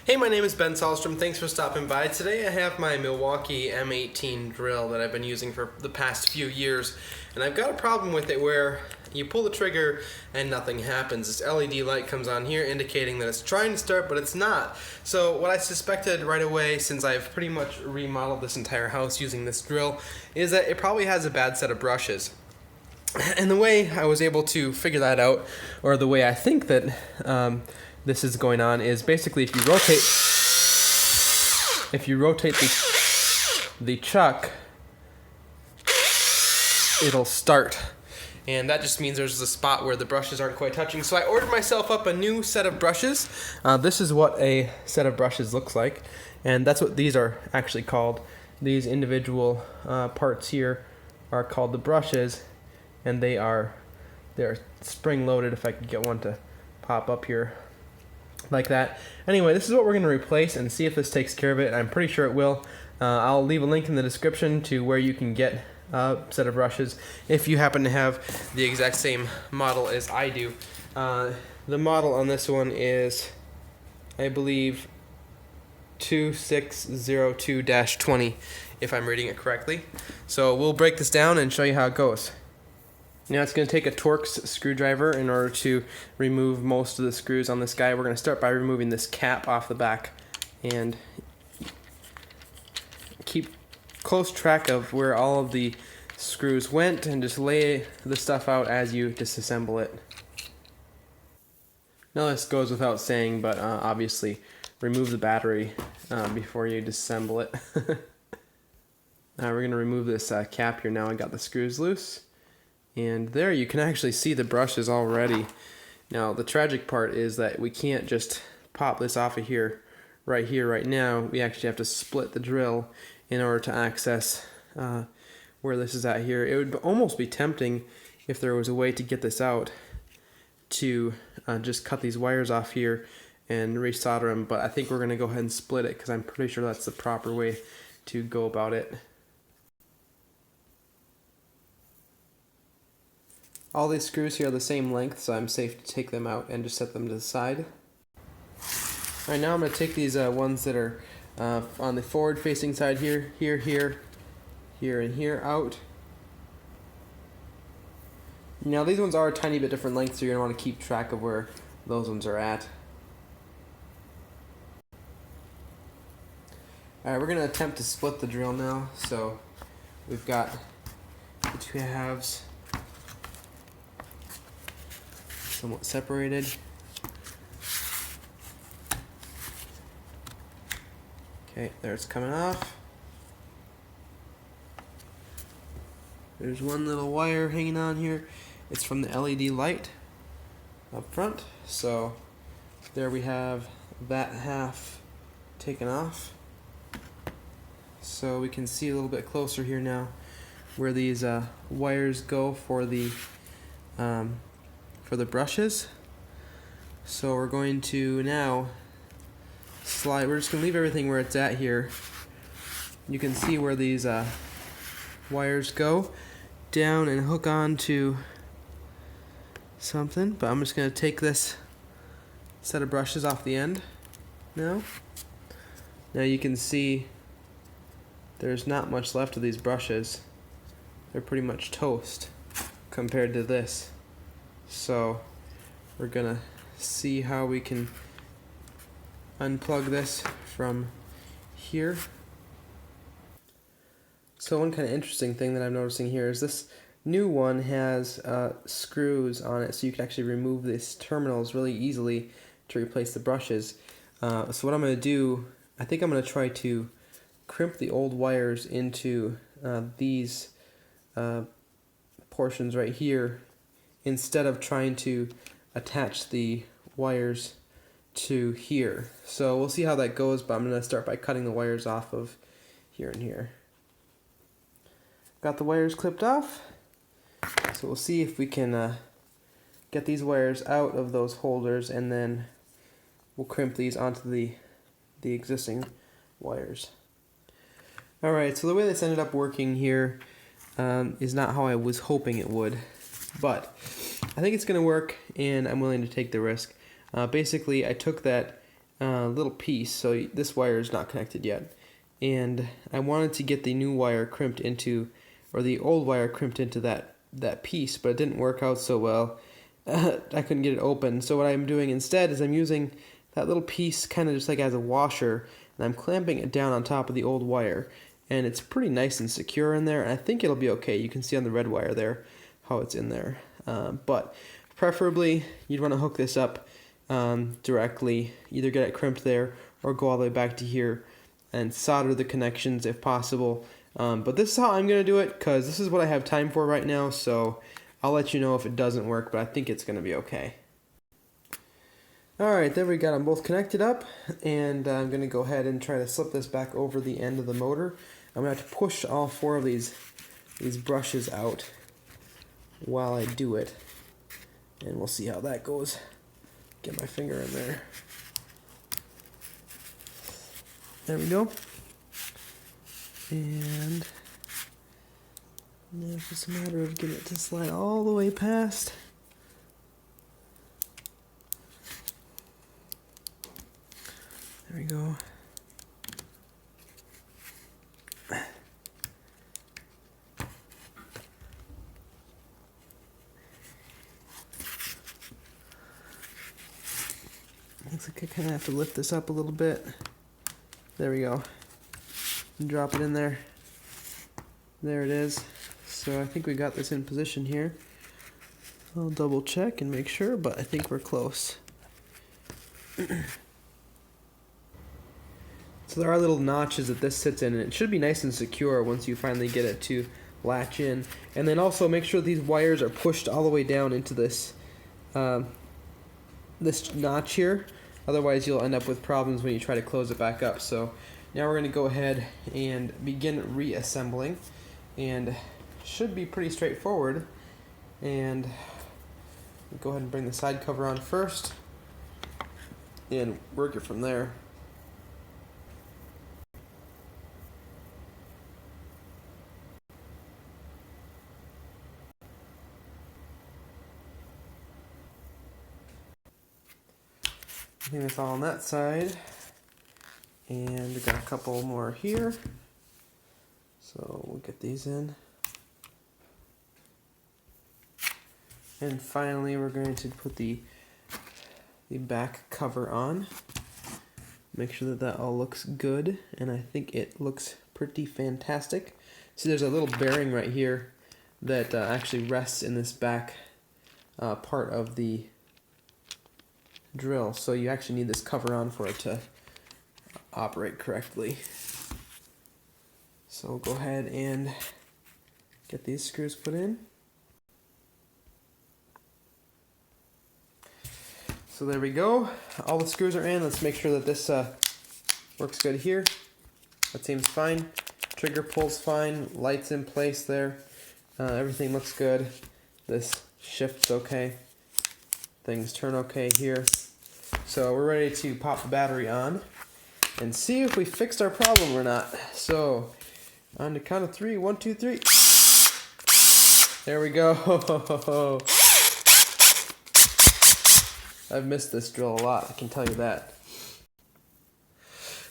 Hey, my name is Ben Sahlstrom. Thanks for stopping by. Today I have my Milwaukee M18 drill that I've been using for the past few years, and I've got a problem with it where you pull the trigger and nothing happens. This LED light comes on here indicating that it's trying to start, but it's not. So what I suspected right away, since I've pretty much remodeled this entire house using this drill, is that it probably has a bad set of brushes. And the way I was able to figure that out, or the way I think that this is going on, is basically if you rotate the chuck, it'll start. And that just means there's a spot where the brushes aren't quite touching. So I ordered myself up a new set of brushes. This is what a set of brushes looks like, and that's what these are actually called. These individual parts here are called the brushes, and they're spring loaded. If I could get one to pop up here like that. Anyway, this is what we're going to replace and see if this takes care of it. I'm pretty sure it will. I'll leave a link in the description to where you can get a set of brushes if you happen to have the exact same model as I do. The model on this one is, I believe, 2602-20, if I'm reading it correctly. So we'll break this down and show you how it goes. Now it's going to take a Torx screwdriver in order to remove most of the screws on this guy. We're going to start by removing this cap off the back and keep close track of where all of the screws went and just lay the stuff out as you disassemble it. Now this goes without saying, but obviously remove the battery before you disassemble it. Now we're going to remove this cap here. Now I got the screws loose. And there you can actually see the brushes already. Now the tragic part is that we can't just pop this off of here, right now. We actually have to split the drill in order to access where this is at here. It would almost be tempting, if there was a way to get this out, to just cut these wires off here and resolder them, but I think we're going to go ahead and split it because I'm pretty sure that's the proper way to go about it. All these screws here are the same length, so I'm safe to take them out and just set them to the side. Alright, now I'm going to take these ones that are on the forward facing side here, here, and here out. Now these ones are a tiny bit different lengths, so you're going to want to keep track of where those ones are at. Alright, we're going to attempt to split the drill now. So we've got the two halves somewhat separated. Okay, there it's coming off. There's one little wire hanging on here. It's from the LED light up front. So there we have that half taken off. So we can see a little bit closer here now where these wires go for the brushes. So we're going to now slide. We're just going to leave everything where it's at here. You can see where these wires go down and hook on to something, but I'm just going to take this set of brushes off the end now. Now you can see there's not much left of these brushes. They're pretty much toast compared to this. So we're gonna see how we can unplug this from here. So one kind of interesting thing that I'm noticing here is this new one has screws on it, so you can actually remove these terminals really easily to replace the brushes. So what I'm going to do, I think I'm going to try to crimp the old wires into these portions right here, instead of trying to attach the wires to here. So we'll see how that goes, but I'm going to start by cutting the wires off of here and here. Got the wires clipped off, so we'll see if we can get these wires out of those holders, and then we'll crimp these onto the existing wires. Alright, so the way this ended up working here is not how I was hoping it would, but I think it's going to work, and I'm willing to take the risk. Basically, I took that little piece, so this wire is not connected yet, and I wanted to get the new wire crimped into, or the old wire crimped into that piece, but it didn't work out so well. I couldn't get it open, so what I'm doing instead is I'm using that little piece kind of just like as a washer, and I'm clamping it down on top of the old wire, and it's pretty nice and secure in there, and I think it'll be okay. You can see on the red wire there how it's in there, but preferably you'd want to hook this up directly, either get it crimped there or go all the way back to here and solder the connections if possible. But this is how I'm going to do it, because this is what I have time for right now, so I'll let you know if it doesn't work, but I think it's going to be okay. Alright, there we got them both connected up, and I'm going to go ahead and try to slip this back over the end of the motor. I'm going to have to push all 4 of these brushes out while I do it, and we'll see how that goes. Get my finger in there. There we go. And now it's just a matter of getting it to slide all the way past. There we go. Looks like I kind of have to lift this up a little bit. There we go. And drop it in there. There it is. So I think we got this in position here. I'll double check and make sure, but I think we're close. So there are little notches that this sits in, and it should be nice and secure once you finally get it to latch in. And then also make sure these wires are pushed all the way down into this this notch here. Otherwise you'll end up with problems when you try to close it back up. So now we're going to go ahead and begin reassembling, and should be pretty straightforward. And go ahead and bring the side cover on first and work it from there. I think that's all on that side, and we've got a couple more here, so we'll get these in. And finally we're going to put the back cover on, make sure that that all looks good, and I think it looks pretty fantastic. See, there's a little bearing right here that actually rests in this back part of the drill, so you actually need this cover on for it to operate correctly. So we'll go ahead and get these screws put in. So there we go, all the screws are in. Let's make sure that this works good here. That seems fine. Trigger pulls fine, lights in place there. Everything looks good. This shifts okay. Things turn okay here. So we're ready to pop the battery on and see if we fixed our problem or not. So on the count of 3, 1, 2, 3. There we go. I've missed this drill a lot, I can tell you that.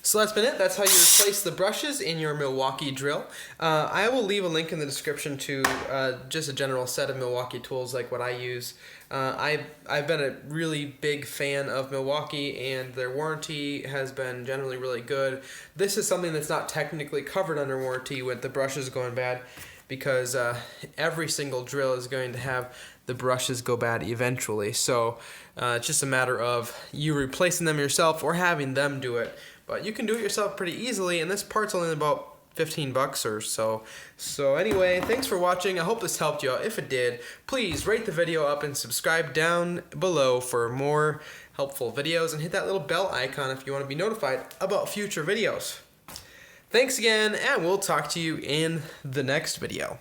So that's been it. That's how you replace the brushes in your Milwaukee drill. I will leave a link in the description to just a general set of Milwaukee tools like what I use. I've been a really big fan of Milwaukee, and their warranty has been generally really good. This is something that's not technically covered under warranty with the brushes going bad, because every single drill is going to have the brushes go bad eventually. So it's just a matter of you replacing them yourself or having them do it. But you can do it yourself pretty easily, and this part's only about $15 or so. So anyway, thanks for watching. I hope this helped you out. If it did, please rate the video up and subscribe down below for more helpful videos, and hit that little bell icon if you want to be notified about future videos. Thanks again, and we'll talk to you in the next video.